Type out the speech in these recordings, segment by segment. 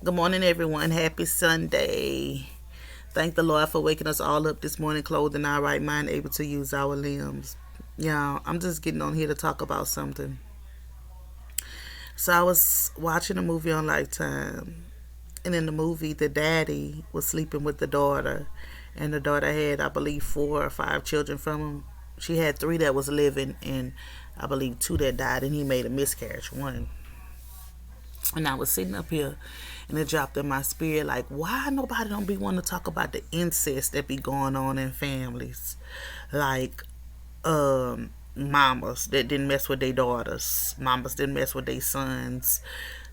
Good morning, everyone. Happy Sunday. Thank the Lord for waking us all up this morning, clothed in our right mind, able to use our limbs. Yeah, I'm just getting on here to talk about something. So I was watching a movie on Lifetime, and in the movie, the daddy was sleeping with the daughter, and the daughter had, I believe, 4 or 5 children from him. She had 3 that was living, and I believe 2 that died, and he made a miscarriage, one. And I was sitting up here and it dropped in my spirit like, why nobody don't be wanting to talk about the incest that be going on in families? Like, mamas that didn't mess with their daughters, mamas didn't mess with their sons,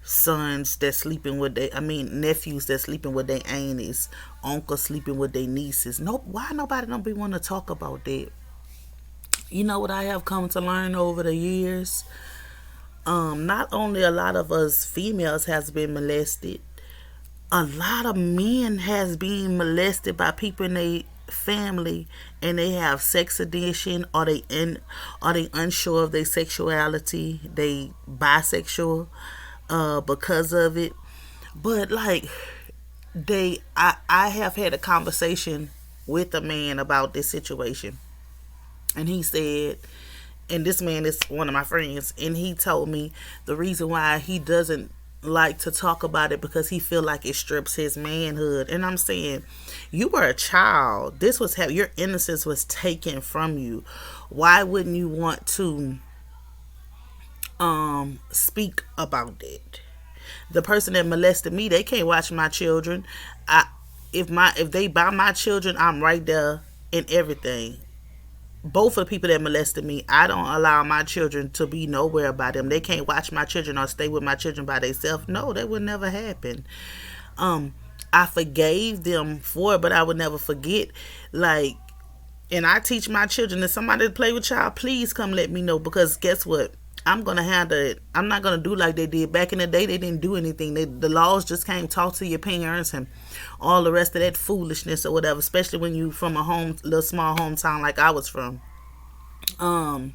sons that sleeping with their, nephews that sleeping with their aunties, uncles sleeping with their nieces. No, why nobody don't be wanting to talk about that? You know what I have come to learn over the years? Not only a lot of us females has been molested, a lot of men has been molested by people in their family, and they have sex addiction, or they unsure of their sexuality, they bisexual because of it. But like, I have had a conversation with a man about this situation, and he said, and this man is one of my friends, and he told me the reason why he doesn't like to talk about it because he feel like it strips his manhood. And I'm saying, you were a child. This was how your innocence was taken from you. Why wouldn't you want to speak about it? The person that molested me, they can't watch my children. I if they buy my children, I'm right there in everything. Both of the people that molested me, I don't allow my children to be nowhere by them. They can't watch my children or stay with my children by themselves. No, that would never happen. Um, I forgave them for it, but I would never forget. Like, and I teach my children, if somebody play with y'all, please come let me know, because guess what? I'm gonna handle it. I'm not gonna do like they did back in the day. They didn't do anything. The laws just came talk to your parents and all the rest of that foolishness or whatever. Especially when you from a little small hometown like I was from. Um,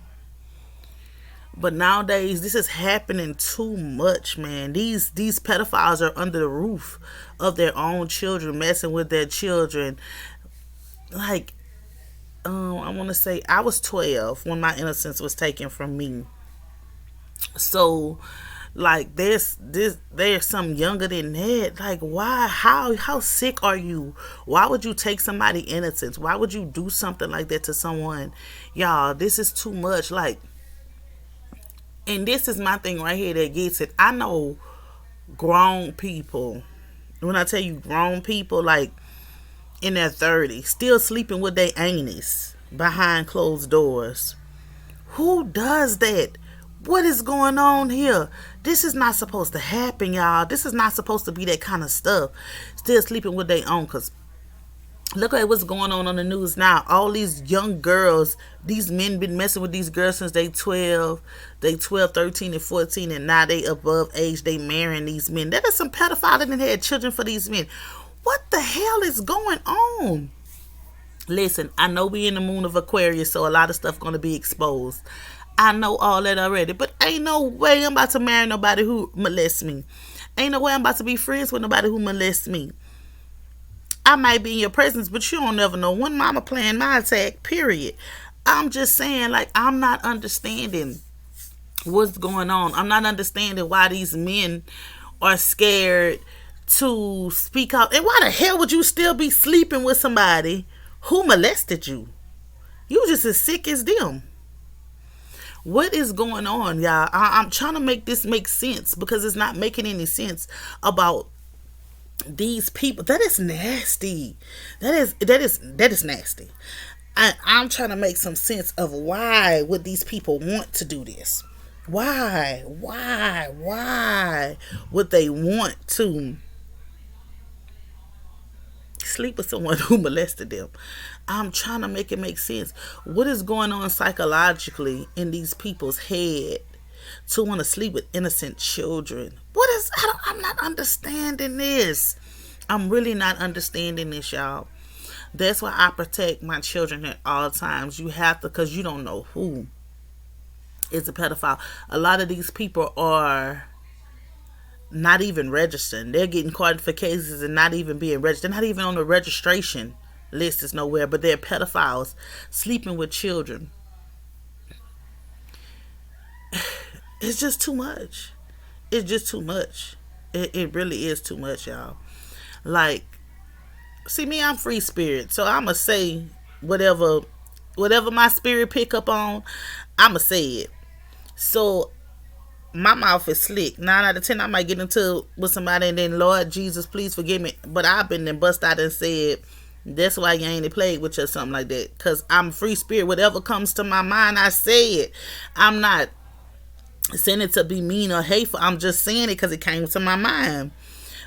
but nowadays this is happening too much, man. These pedophiles are under the roof of their own children, messing with their children. Like, I want to say I was 12 when my innocence was taken from me. So like, there's some younger than that. Like, why, how sick are you? Why would you take somebody innocence? Why would you do something like that to someone? Y'all, this is too much. Like, and this is my thing right here that gets it. I know grown people, when I tell you grown people, like in their 30s, still sleeping with their aunties behind closed doors. Who does that? What is going on here? This is not supposed to happen, y'all. This is not supposed to be that kind of stuff. Still sleeping with their own, because look at what's going on the news now. All these young girls, these men been messing with these girls since they 12, 13, and 14, and now they above age, they marrying these men. That is some pedophiles that had children for these men. What the hell is going on? Listen, I know we in the moon of Aquarius, so a lot of stuff gonna be exposed. I know all that already, but ain't no way I'm about to marry nobody who molests me. Ain't no way I'm about to be friends with nobody who molests me. I might be in your presence, but you don't never know when mama playing my attack, period. I'm just saying, like, I'm not understanding what's going on. I'm not understanding why these men are scared to speak out. And why the hell would you still be sleeping with somebody who molested you? You just as sick as them. What is going on, y'all? I'm trying to make this make sense, because it's not making any sense about these people. That is nasty. That is nasty. I'm trying to make some sense of why would these people want to do this? Why would they want to sleep with someone who molested them? I'm trying to make it make sense. What is going on psychologically in these people's head to want to sleep with innocent children? I'm not understanding this. I'm really not understanding this, y'all. That's why I protect my children at all times. You have to, because you don't know who is a pedophile. A lot of these people are not even registering. They're getting caught for cases and not even being registered. They're not even on the registration list is nowhere, but they're pedophiles sleeping with children. It's just too much. It's just too much. It really is too much, y'all. Like, see me, I'm free spirit, so I'ma say whatever my spirit pick up on, I'ma say it. So my mouth is slick. 9 out of 10, I might get into with somebody and then Lord Jesus, please forgive me. But I've been then bust out and said, that's why you ain't played with you or something like that. Cause I'm free spirit. Whatever comes to my mind, I say it. I'm not saying it to be mean or hateful. I'm just saying it because it came to my mind.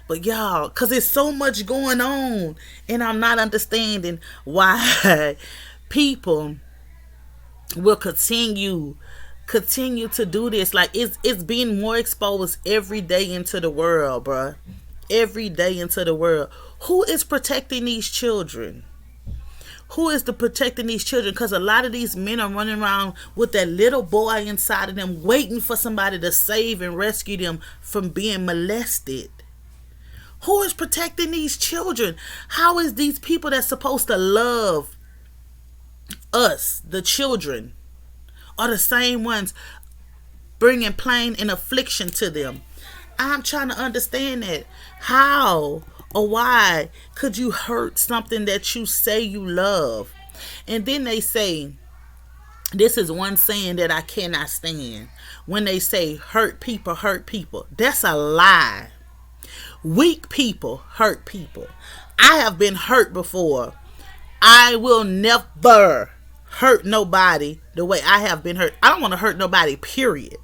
But y'all, cause there's so much going on, and I'm not understanding why people will continue to do this. Like it's being more exposed every day into the world, bruh. Every day into the world. Who is protecting these children? Who is the protecting these children? Because a lot of these men are running around with that little boy inside of them, waiting for somebody to save and rescue them from being molested. Who is protecting these children? How is these people that's supposed to love us, the children, are the same ones bringing pain and affliction to them? I'm trying to understand that. How or why could you hurt something that you say you love? And then they say, this is one saying that I cannot stand. When they say hurt people, that's a lie. Weak people hurt people. I have been hurt before. I will never hurt nobody the way I have been hurt. I don't want to hurt nobody, period.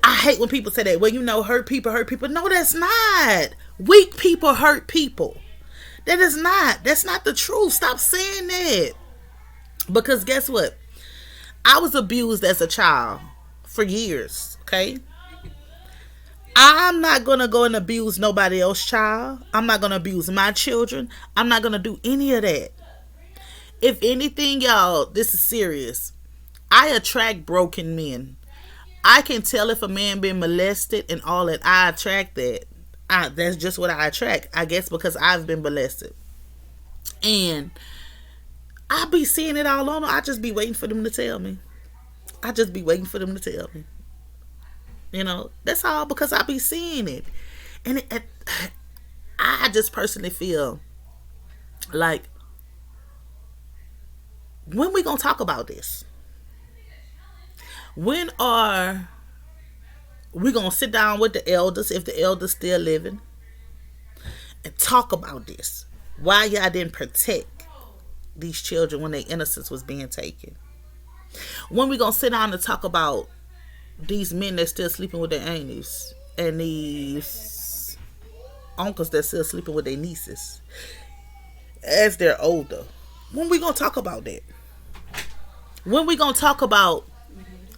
I hate when people say that. Well, hurt people. No, that's not. Weak people hurt people. That is not. That's not the truth. Stop saying that. Because guess what? I was abused as a child for years, okay? I'm not going to go and abuse nobody else's child. I'm not going to abuse my children. I'm not going to do any of that. If anything, y'all, this is serious. I attract broken men. I can tell if a man been molested and all that. I attract that. That's just what I attract. I guess because I've been molested. And I be seeing it all on them. I just be waiting for them to tell me. That's all because I be seeing it. And I just personally feel like, when we gonna talk about this? When are we gonna sit down with the elders, if the elders still living, and talk about this? Why y'all didn't protect these children when their innocence was being taken? When we gonna sit down and talk about these men that's still sleeping with their aunties and these uncles that's still sleeping with their nieces as they're older? When we gonna talk about that? When we gonna talk about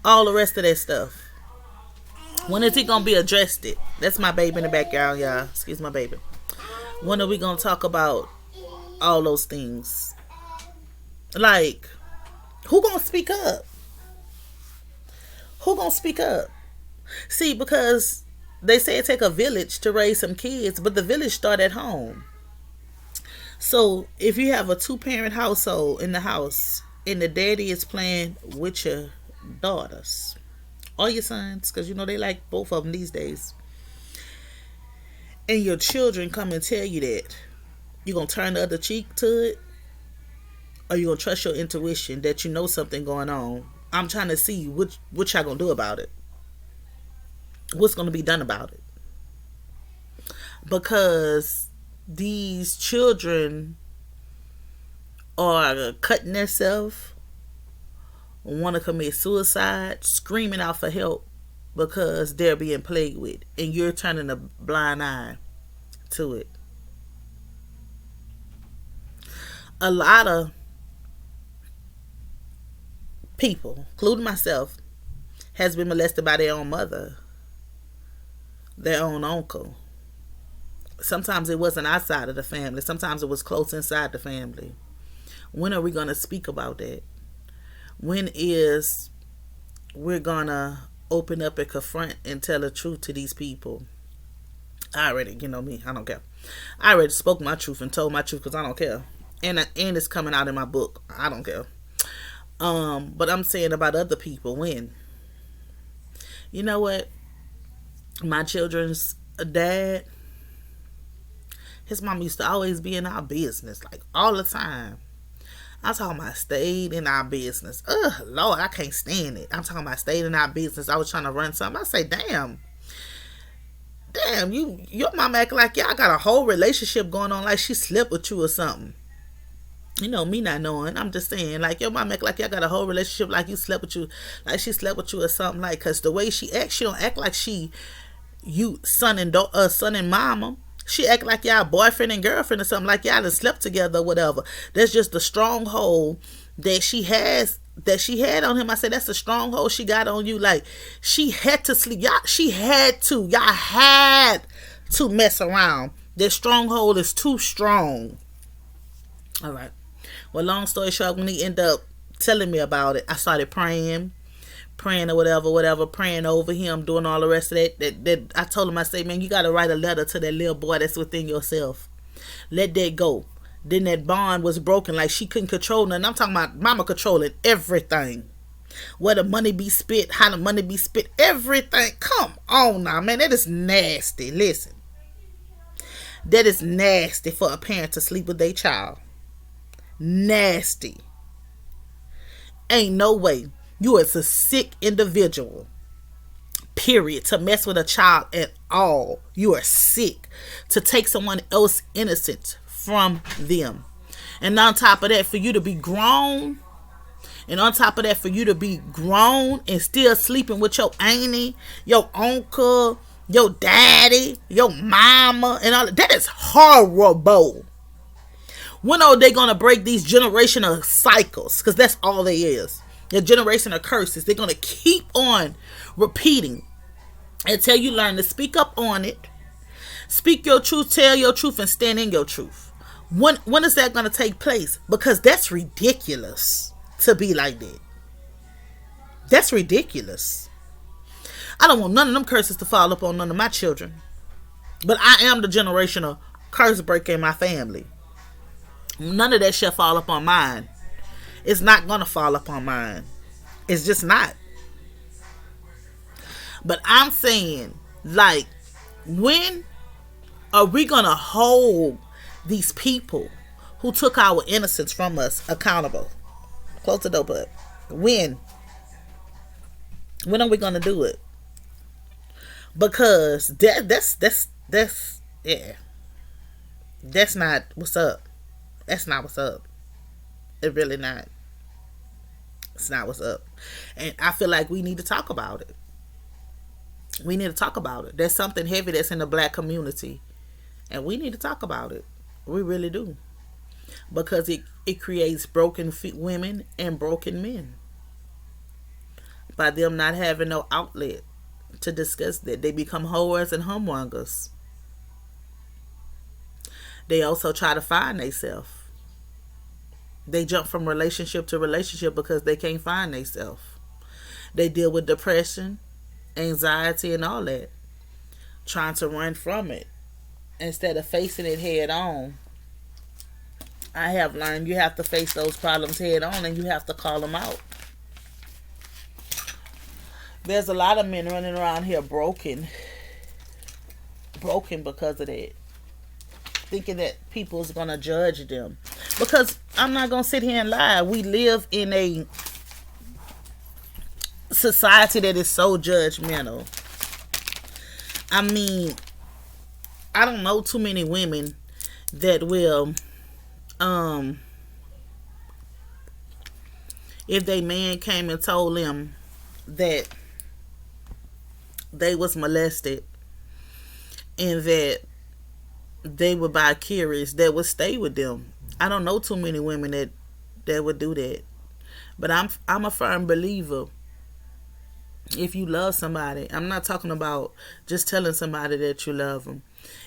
all the rest of that stuff? When is it gonna be addressed? That's my baby in the backyard, y'all. Excuse my baby. When are we gonna talk about all those things? Like, who gonna speak up? Who gonna speak up? See, because they say it take a village to raise some kids, but the village start at home. So if you have a 2-parent household in the house and the daddy is playing with your daughters or your sons, because they like both of them these days, and your children come and tell you that, you gonna turn the other cheek to it, or you gonna trust your intuition that you know something going on? I'm trying to see what y'all gonna do about it. What's gonna be done about it? Because these children are cutting themselves, want to commit suicide, screaming out for help because they're being played with, and you're turning a blind eye to it. A lot of people, including myself, has been molested by their own mother, their own uncle. Sometimes it wasn't outside of the family. Sometimes it was close inside the family. When are we going to speak about that? When is we're going to open up and confront and tell the truth to these people? I already, me, I don't care. I already spoke my truth and told my truth because I don't care. And it's coming out in my book. I don't care. But I'm saying about other people when, you know what, my children's dad, his mom used to always be in our business, like all the time. I'm talking about stayed in our business. Ugh, Lord, I can't stand it. I'm talking about stayed in our business. I was trying to run something. I say, damn, your mom act like y'all got a whole relationship going on, like she slept with you or something. Me not knowing. I'm just saying, like your mom act like y'all got a whole relationship, like like she slept with you or something. Like, cause the way she acts, she don't act like you son and mama. She act like y'all boyfriend and girlfriend or something, like y'all done slept together or whatever. That's just the stronghold that she had on him. I said that's the stronghold she got on you. Like she had to sleep. Y'all had to mess around. That stronghold is too strong. All right. Well, long story short, when he ended up telling me about it, I started praying or whatever, praying over him, doing all the rest of that I told him, I say, man, you got to write a letter to that little boy that's within yourself. Let that go. Then that bond was broken, like she couldn't control nothing. I'm talking about mama controlling everything. Where the money be spent, how the money be spent, everything. Come on now, man, that is nasty. Listen, that is nasty for a parent to sleep with their child. Nasty. Ain't no way. You is a sick individual. Period. To mess with a child at all. You are sick. To take someone else's innocence from them. And on top of that, for you to be grown. And on top of that, for you to be grown and still sleeping with your auntie, your uncle, your daddy, your mama, and all that is horrible. When are they going to break these generational cycles? Because that's all they is. The generation of curses. They're going to keep on repeating until you learn to speak up on it. Speak your truth, tell your truth, and stand in your truth. When is that going to take place? Because that's ridiculous to be like that. That's ridiculous. I don't want none of them curses to fall upon none of my children. But I am the generational curse breaker in my family. None of that shall fall upon mine. It's not going to fall upon mine. It's just not. But I'm saying, like, when are we going to hold these people who took our innocence from us accountable? Close the door, bud. When? When are we going to do it? Because that's yeah. That's not what's up. That's not what's up. It really not. It's not what's up. And I feel like we need to talk about it. We need to talk about it. There's something heavy that's in the black community. And we need to talk about it. We really do. Because it creates broken women and broken men. By them not having no outlet to discuss that. They become whores and humongers. They also try to find themselves. They jump from relationship to relationship because they can't find themselves. They deal with depression, anxiety, and all that. Trying to run from it instead of facing it head on. I have learned you have to face those problems head on and you have to call them out. There's a lot of men running around here broken because of that. Thinking that people's going to judge them. Because I'm not going to sit here and lie. We live in a society that is so judgmental. I mean, I don't know too many women that will, if they man came and told them that they was molested and that they were by curious, that would stay with them. I don't know too many women that would do that. But I'm a firm believer. If you love somebody, I'm not talking about just telling somebody that you love them.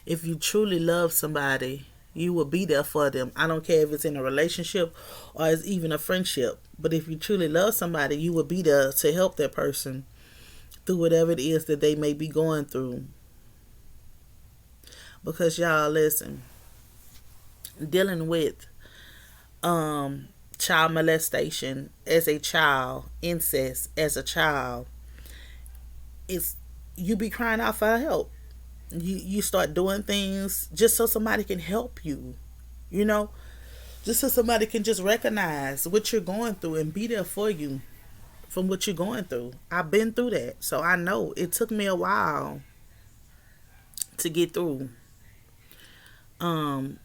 If you truly love somebody, you will be there for them. I don't care if it's in a relationship or it's even a friendship. But if you truly love somebody, you will be there to help that person through whatever it is that they may be going through. Because y'all listen, dealing with child molestation as a child, incest as a child, is you be crying out for help. You start doing things just so somebody can help you, you know, just so somebody can just recognize what you're going through and be there for you from what you're going through. I've been through that, so I know it took me a while to get through. Um,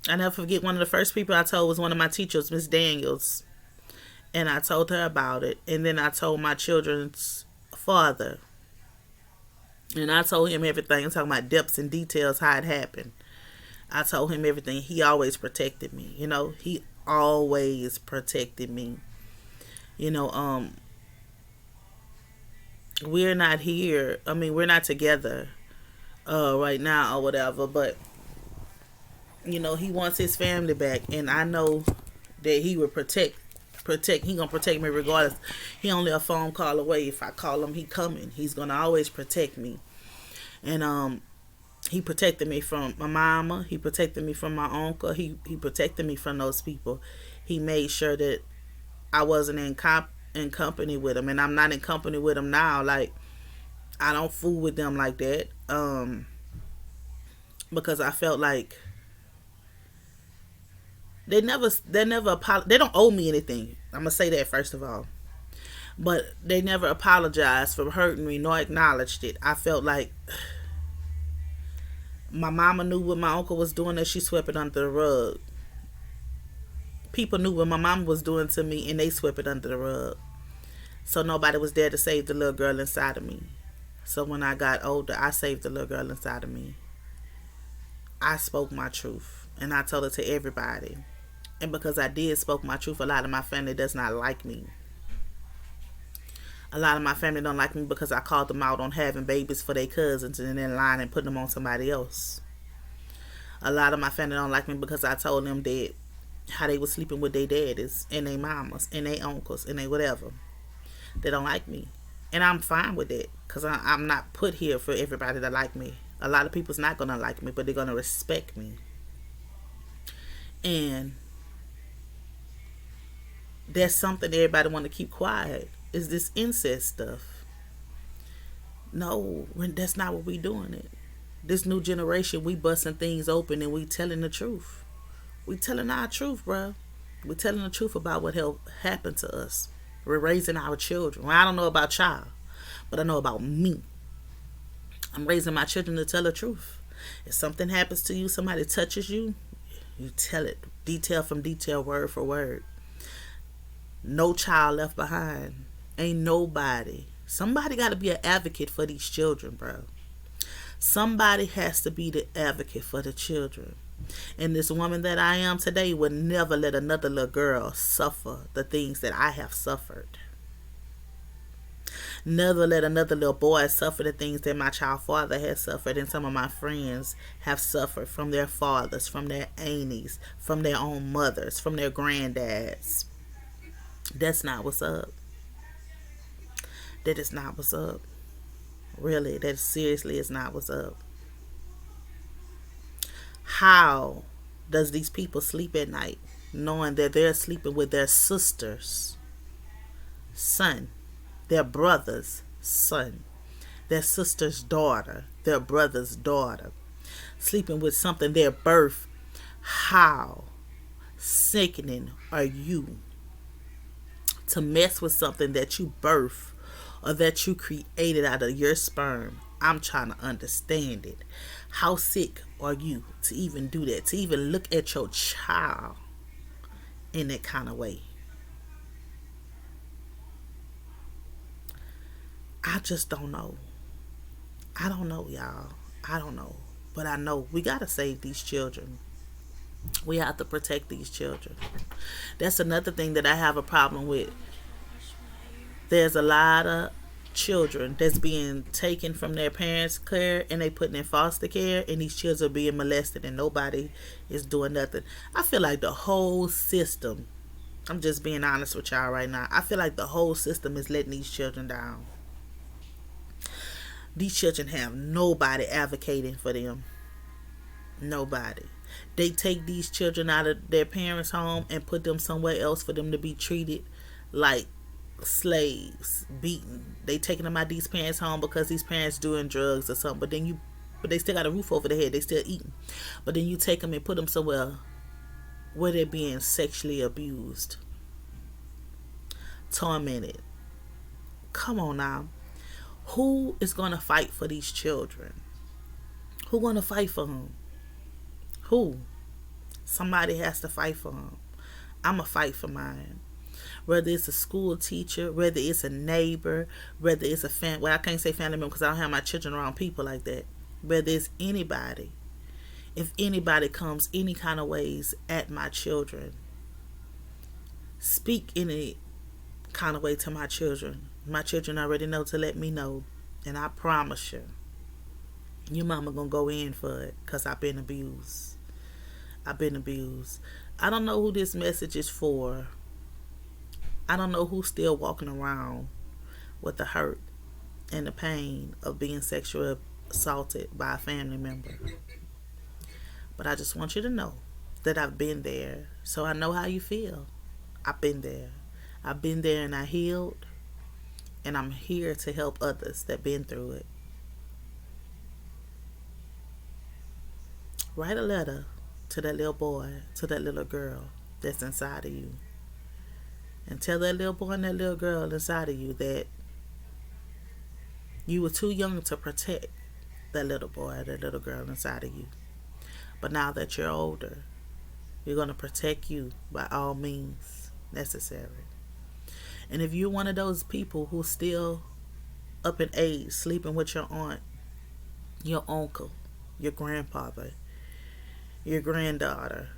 I never forget one of the first people I told was one of my teachers, Miss Daniels, and I told her about it, and then I told my children's father, and I told him everything. I'm talking about depths and details how it happened. I told him everything. He always protected me. You know, he always protected me. You know, we're not here. I mean, we're not together right now or whatever. But you know, he wants his family back, and I know that he will protect. He gonna protect me regardless. He only a phone call away. If I call him, he coming. He's gonna always protect me. And he protected me from my mama. He protected me from my uncle. He protected me from those people. He made sure that I wasn't in company with him, and I'm not in company with him now. Like, I don't fool with them like that. Because I felt like they don't owe me anything. I'm gonna say that first of all. But they never apologized for hurting me nor acknowledged it. I felt like my mama knew what my uncle was doing and she swept it under the rug. People knew what my mama was doing to me and they swept it under the rug. So nobody was there to save the little girl inside of me. So when I got older, I saved the little girl inside of me. I spoke my truth and I told it to everybody. And because I did spoke my truth, a lot of my family does not like me. A lot of my family don't like me because I called them out on having babies for their cousins and then lying and putting them on somebody else. A lot of my family don't like me because I told them that how they were sleeping with their daddies and their mamas and their uncles and they whatever. They don't like me. And I'm fine with that because I'm not put here for everybody to like me. A lot of people's not going to like me, but they're going to respect me. And that's something everybody want to keep quiet, is this incest stuff. No, that's not what we doing it. This new generation, we busting things open and we telling the truth. We telling our truth, bro. We telling the truth about what happened to us. We're raising our children. Well, I don't know about y'all, but I know about me. I'm raising my children to tell the truth. If something happens to you, somebody touches you, you tell it. Detail from detail, word for word. No child left behind. Ain't nobody. Somebody got to be an advocate for these children, bro. Somebody has to be the advocate for the children. And this woman that I am today would never let another little girl suffer the things that I have suffered. Never let another little boy suffer the things that my child father has suffered and some of my friends have suffered from their fathers, from their aunties, from their own mothers, from their granddads. That's not what's up. That is not what's up. Really, that seriously is not what's up. How does these people sleep at night knowing that they're sleeping with their sister's son, their brother's son, their sister's daughter, their brother's daughter, sleeping with something their birth? How sickening are you to mess with something that you birth or that you created out of your sperm? I'm trying to understand it. How sick are you to even do that? To even look at your child in that kind of way? I just don't know. I don't know, y'all. I don't know. But I know we got to save these children. We have to protect these children. That's another thing that I have a problem with. There's a lot of children that's being taken from their parents' care and they put in foster care, and these children are being molested and nobody is doing nothing. I feel like the whole system, I'm just being honest with y'all right now, I feel like the whole system is letting these children down. These children have nobody advocating for them. Nobody. They take these children out of their parents' home and put them somewhere else for them to be treated like slaves, beaten. They taking them out of these parents' home because these parents doing drugs or something. But they still got a roof over their head. They still eating. But then you take them and put them somewhere where they're being sexually abused, tormented. Come on now. Who is going to fight for these children? Who going to fight for them? Who? Somebody has to fight for them. I'm going to fight for mine. Whether it's a school teacher, whether it's a neighbor, whether it's a family. Well, I can't say family member because I don't have my children around people like that. Whether it's anybody. If anybody comes any kind of ways at my children, speak any kind of way to my children. My children already know to let me know. And I promise you, your mama gonna go in for it because I've been abused. I've been abused. I don't know who this message is for. I don't know who's still walking around with the hurt and the pain of being sexually assaulted by a family member. But I just want you to know that I've been there. So I know how you feel. I've been there. I've been there and I healed. And I'm here to help others that been through it. Write a letter to that little boy, to that little girl that's inside of you. And tell that little boy and that little girl inside of you that you were too young to protect that little boy, that little girl inside of you. But now that you're older, you're going to protect you by all means necessary. And if you're one of those people who's still up in age, sleeping with your aunt, your uncle, your grandfather, your granddaughter,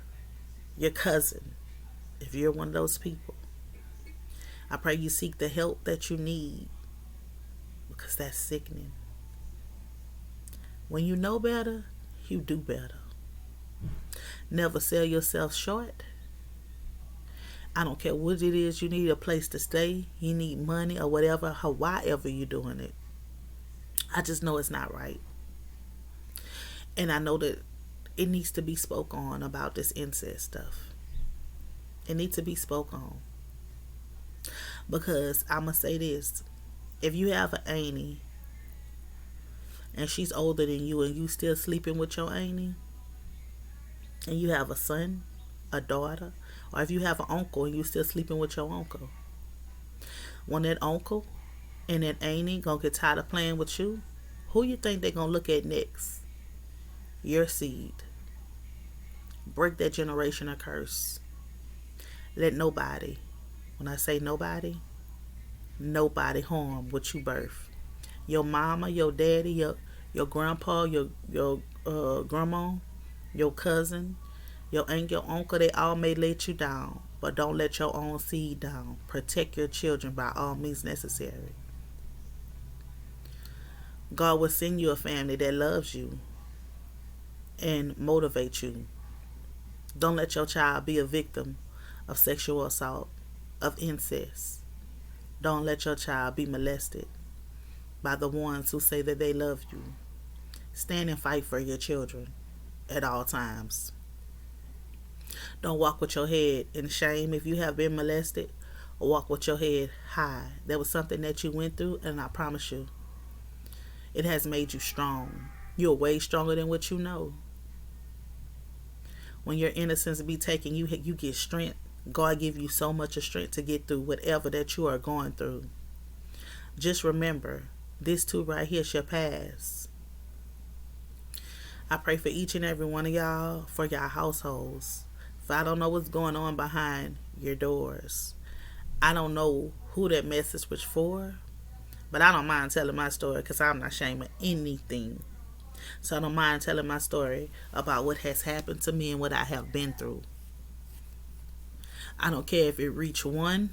your cousin, if you're one of those people, I pray you seek the help that you need, because that's sickening. When you know better, you do better. Never sell yourself short. I don't care what it is you need, a place to stay, you need money or whatever, however you're doing it. I just know it's not right. And I know that it needs to be spoke on about this incest stuff. It needs to be spoke on. Because I'm going to say this. If you have an auntie and she's older than you and you still sleeping with your auntie, and you have a son, a daughter, or if you have an uncle and you still sleeping with your uncle, when that uncle and that auntie gonna get tired of playing with you, who you think they gonna look at next? Your seed. Break that generational curse. Let nobody, when I say nobody, nobody harm what you birth. Your mama, your daddy, your grandpa, your grandma, your cousin, your aunt, your uncle, they all may let you down. But don't let your own seed down. Protect your children by all means necessary. God will send you a family that loves you and motivate you. Don't let your child be a victim of sexual assault, of incest. Don't let your child be molested by the ones who say that they love you. Stand and fight for your children at all times. Don't walk with your head in shame if you have been molested, or walk with your head high. That was something that you went through, and I promise you, it has made you strong. You're way stronger than what you know. When your innocence be taken, you get strength. God give you so much of strength to get through whatever that you are going through. Just remember, this too right here shall pass. I pray for each and every one of y'all, for y'all households. For I don't know what's going on behind your doors. I don't know who that message was for, but I don't mind telling my story because I'm not ashamed of anything. So I don't mind telling my story about what has happened to me and what I have been through. I don't care if it reach 1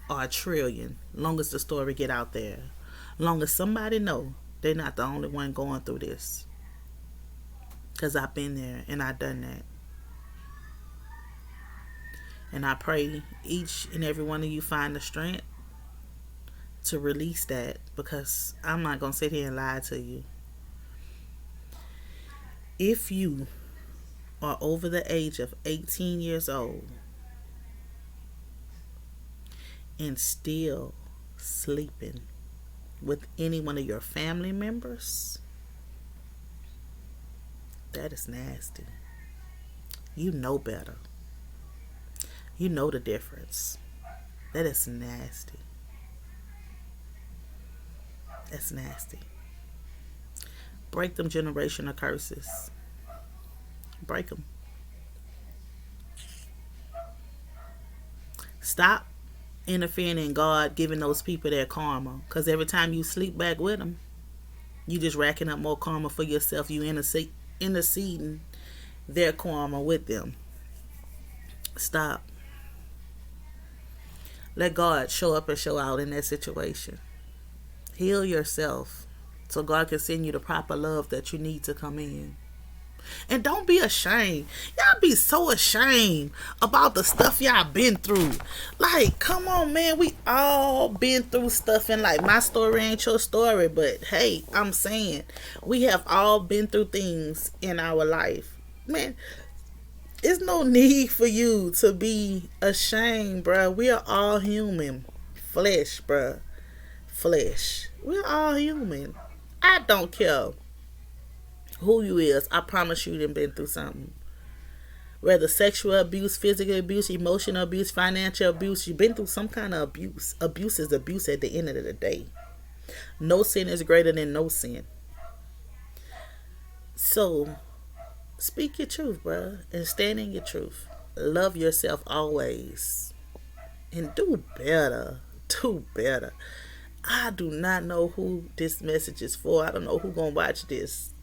or a trillion, long as the story get out there. Long as somebody know they're not the only one going through this. Because I've been there and I've done that. And I pray each and every one of you find the strength to release that, because I'm not going to sit here and lie to you. If you are over the age of 18 years old and still sleeping with any one of your family members, that is nasty. You know better. You know the difference. That is nasty. That's nasty. Break them generational curses. Break them. Stop interfering in God giving those people their karma. Because every time you sleep back with them, you just racking up more karma for yourself. You interceding their karma with them. Stop. Let God show up and show out in that situation. Heal yourself so God can send you the proper love that you need to come in. And don't be ashamed. Y'all be so ashamed about the stuff y'all been through. Like, come on, man. We all been through stuff. And like, my story ain't your story. But hey, I'm saying, we have all been through things in our life. Man, there's no need for you to be ashamed, bruh. We are all human. Flesh, bruh. Flesh. We're all human. I don't care who you is. I promise you done been through something. Whether sexual abuse, physical abuse, emotional abuse, financial abuse, you've been through some kind of abuse. Abuse is abuse at the end of the day. No sin is greater than no sin. So, speak your truth, bruh, and stand in your truth. Love yourself always. And do better. Do better. I do not know who this message is for. I don't know who gonna watch this.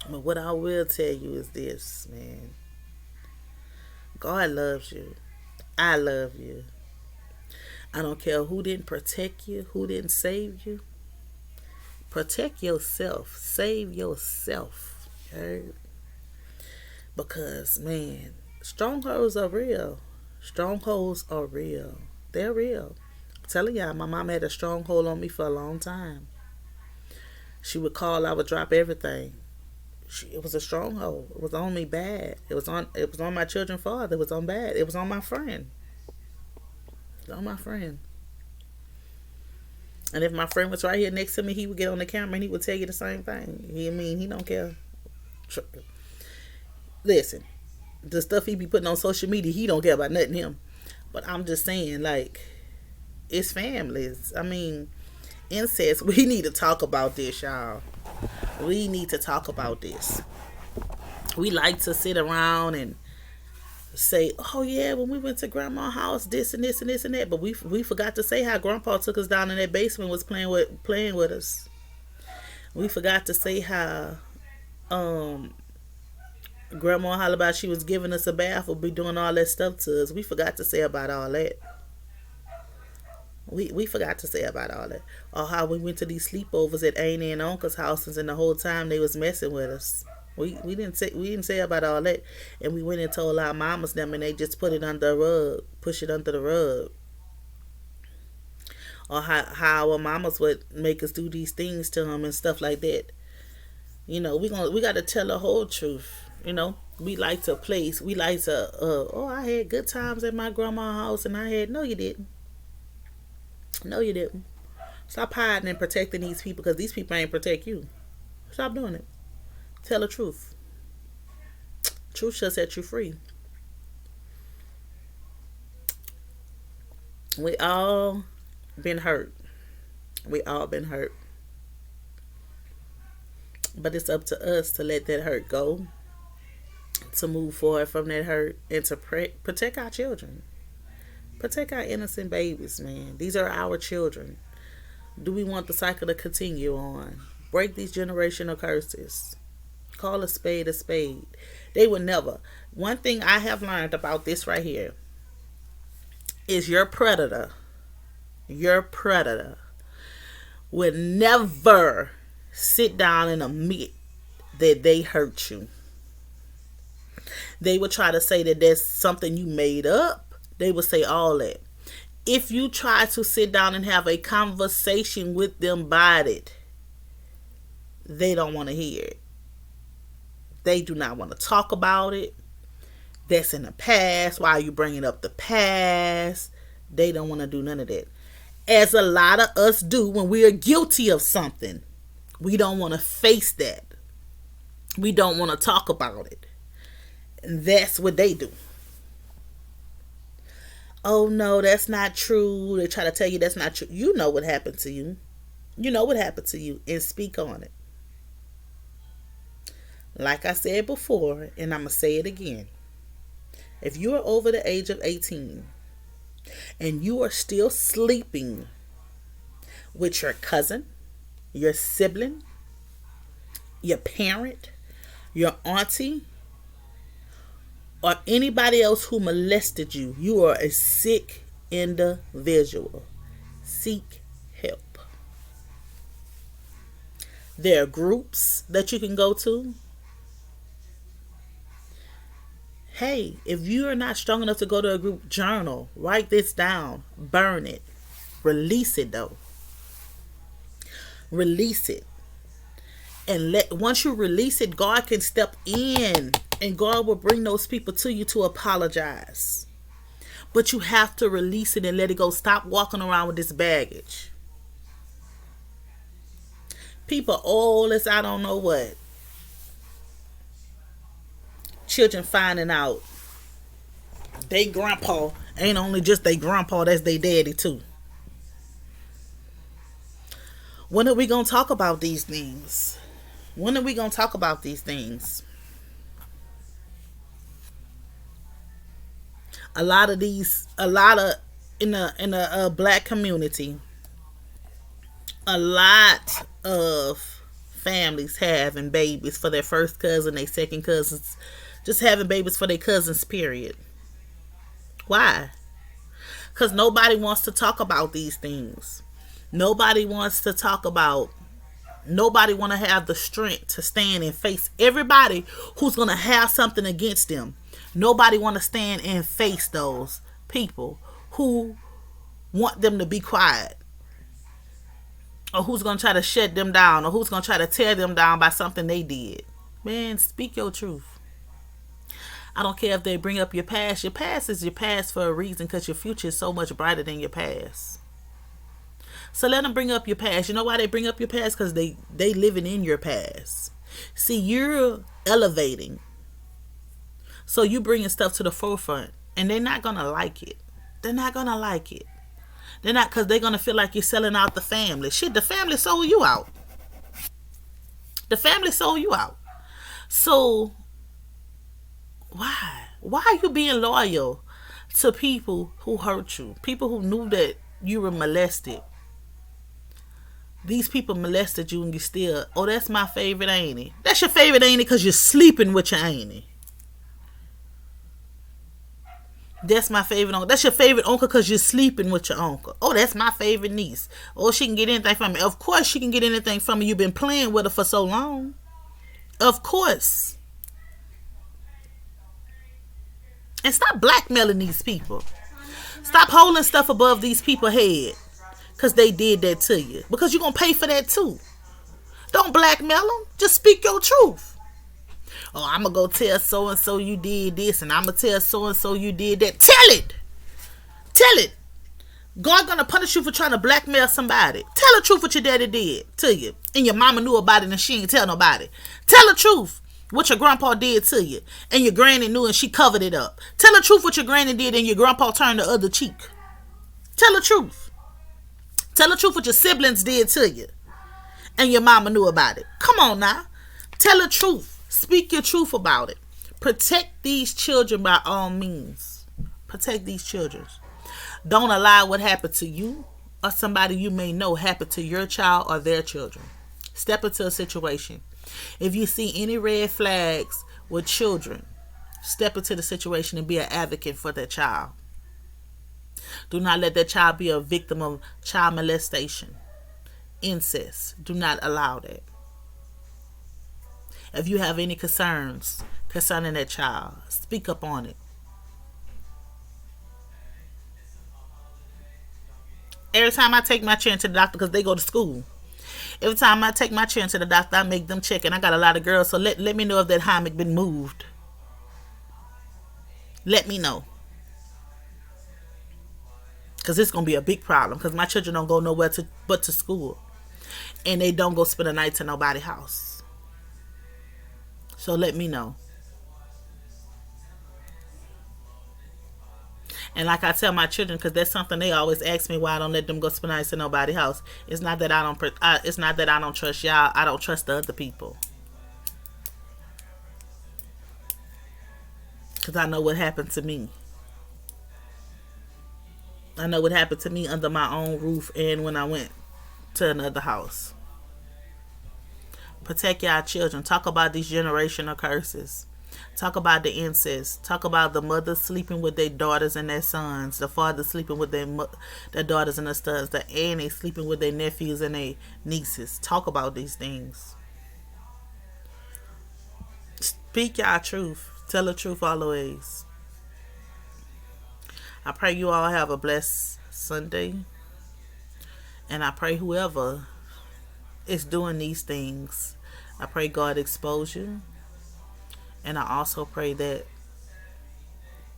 But what I will tell you is this, man. God loves you. I love you. I don't care who didn't protect you, who didn't save you. Protect yourself. Save yourself. Okay? Because, man, strongholds are real. Strongholds are real. They're real. I'm telling y'all, my mom had a stronghold on me for a long time. She would call, I would drop everything. It was a stronghold. It was on me bad. It was on my children's father. It was on bad. It was on my friend. It was on my friend. And if my friend was right here next to me, he would get on the camera and he would tell you the same thing. He don't care. Listen, the stuff he be putting on social media, he don't care about nothing him. But I'm just saying, like, it's families. I mean, incest. We need to talk about this, y'all. We need to talk about this. We like to sit around and say, oh yeah, when we went to grandma's house, this and this and this and that. But we forgot to say how grandpa took us down in that basement, was playing with us. We forgot to say how grandma hollered about she was giving us a bath or be doing all that stuff to us. We forgot to say about all that. We forgot to say about all that. Or how we went to these sleepovers at Auntie and Uncle's houses and the whole time they was messing with us. We didn't say about all that. And we went and told our mamas them and they just put it under the rug. Push it under the rug. Or how our mamas would make us do these things to them and stuff like that. You know, we got to tell the whole truth. You know, we like to I had good times at my grandma's house and I had, no you didn't. No, you didn't. Stop hiding and protecting these people because these people ain't protect you. Stop doing it. Tell the truth. Truth shall set you free. We all been hurt. We all been hurt. But it's up to us to let that hurt go, to move forward from that hurt, and to protect our children. Protect our innocent babies, man. These are our children. Do we want the cycle to continue on? Break these generational curses. Call a spade a spade. They will never. One thing I have learned about this right here is your predator would never sit down and admit that they hurt you. They would try to say that that's something you made up. They would say all that. If you try to sit down and have a conversation with them about it, they don't want to hear it. They do not want to talk about it. That's in the past. Why are you bringing up the past? They don't want to do none of that. As a lot of us do when we are guilty of something. We don't want to face that. We don't want to talk about it. And that's what they do. Oh no, that's not true. They try to tell you that's not true. You know what happened to you. You know what happened to you, and speak on it. Like I said before, and I'm going to say it again. If you are over the age of 18 and you are still sleeping with your cousin, your sibling, your parent, your auntie, or anybody else who molested you, you are a sick individual. Seek help. There are groups that you can go to. Hey, if you are not strong enough to go to a group, journal. Write this down. Burn it. Release it though. Release it. And once you release it, God can step in and God will bring those people to you to apologize. But you have to release it and let it go. Stop walking around with this baggage. People, all this, I don't know what. Children finding out they grandpa ain't only just they grandpa, that's they daddy too. When are we going to talk about these things? When are we going to talk about these things? A lot of in the black community, a lot of families having babies for their first cousin, their second cousins, just having babies for their cousins, period. Why? Because nobody wants to talk about these things. Nobody want to have the strength to stand and face everybody who's going to have something against them. Nobody want to stand and face those people who want them to be quiet, or who's going to try to shut them down, or who's going to try to tear them down by something they did. Man, speak your truth. I don't care if they bring up your past. Your past is your past for a reason, because your future is so much brighter than your past. So let them bring up your past. You know why they bring up your past? Because they living in your past. See, you're elevating. So you bringing stuff to the forefront. And they're not going to like it. They're not going to like it. They're not, because they're going to feel like you're selling out the family. Shit, the family sold you out. The family sold you out. So why? Why are you being loyal to people who hurt you? People who knew that you were molested. These people molested you and you still, oh, that's my favorite auntie. That's your favorite auntie because you're sleeping with your auntie. That's my favorite uncle. That's your favorite uncle because you're sleeping with your uncle. Oh, that's my favorite niece. Oh, she can get anything from me. Of course she can get anything from me. You've been playing with her for so long. Of course. And stop blackmailing these people. Stop holding stuff above these people's head because they did that to you. Because you're going to pay for that too. Don't blackmail them. Just speak your truth. Oh, I'm going to go tell so-and-so you did this, and I'm going to tell so-and-so you did that. Tell it. Tell it. God going to punish you for trying to blackmail somebody. Tell the truth what your daddy did to you. And your mama knew about it and she ain't tell nobody. Tell the truth what your grandpa did to you. And your granny knew and she covered it up. Tell the truth what your granny did and your grandpa turned the other cheek. Tell the truth. Tell the truth what your siblings did to you. And your mama knew about it. Come on now. Tell the truth. Speak your truth about it. Protect these children by all means. Protect these children. Don't allow what happened to you or somebody you may know happen to your child or their children. Step into a situation. If you see any red flags with children, step into the situation and be an advocate for that child. Do not let that child be a victim of child molestation, incest. Do not allow that. If you have any concerns concerning that child, speak up on it. Every time I take my children to the doctor, because they go to school. Every time I take my children to the doctor, I make them check. And I got a lot of girls, so let me know if that hammock been moved. Let me know. Because it's going to be a big problem. Because my children don't go nowhere but to school. And they don't go spend a night to nobody's house. So let me know. And like I tell my children, because that's something they always ask me, why I don't let them go spend nights in nobody's house. It's not that I don't. It's not that I don't trust y'all. I don't trust the other people. Because I know what happened to me. I know what happened to me under my own roof and when I went to another house. Protect y'all children. Talk about these generational curses. Talk about the incest. Talk about the mothers sleeping with their daughters and their sons. The fathers sleeping with their daughters and their sons. The aunties sleeping with their nephews and their nieces. Talk about these things. Speak y'all truth. Tell the truth always. I pray you all have a blessed Sunday. And I pray whoever is doing these things, I pray God expose you. And I also pray that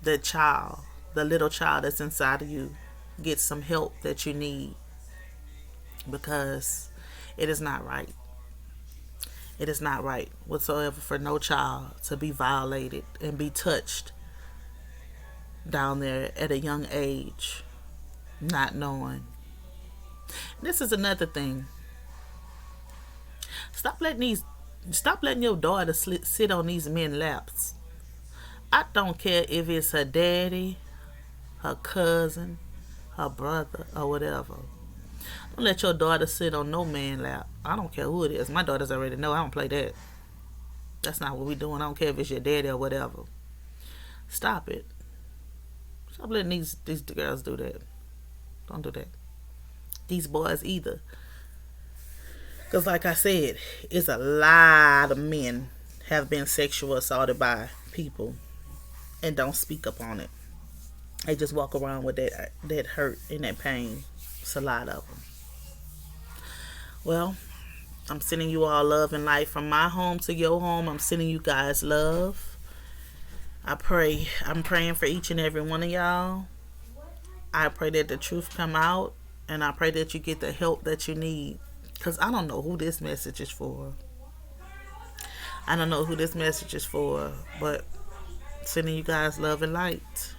the little child that's inside of you, gets some help that you need. Because it is not right. It is not right whatsoever for no child to be violated and be touched down there at a young age, not knowing. This is another thing. Stop letting your daughter sit on these men's laps. I don't care if it's her daddy, her cousin, her brother, or whatever. Don't let your daughter sit on no man's lap. I don't care who it is. My daughters already know I don't play that. That's not what we doing. I don't care if it's your daddy or whatever. Stop it. Stop letting these girls do that. Don't do that. These boys either. Because like I said, it's a lot of men have been sexual assaulted by people and don't speak up on it. They just walk around with that hurt and that pain. It's a lot of them. Well, I'm sending you all love and light from my home to your home. I'm sending you guys love. I'm praying for each and every one of y'all. I pray that the truth come out, and I pray that you get the help that you need. Because I don't know who this message is for. I don't know who this message is for, but sending you guys love and light.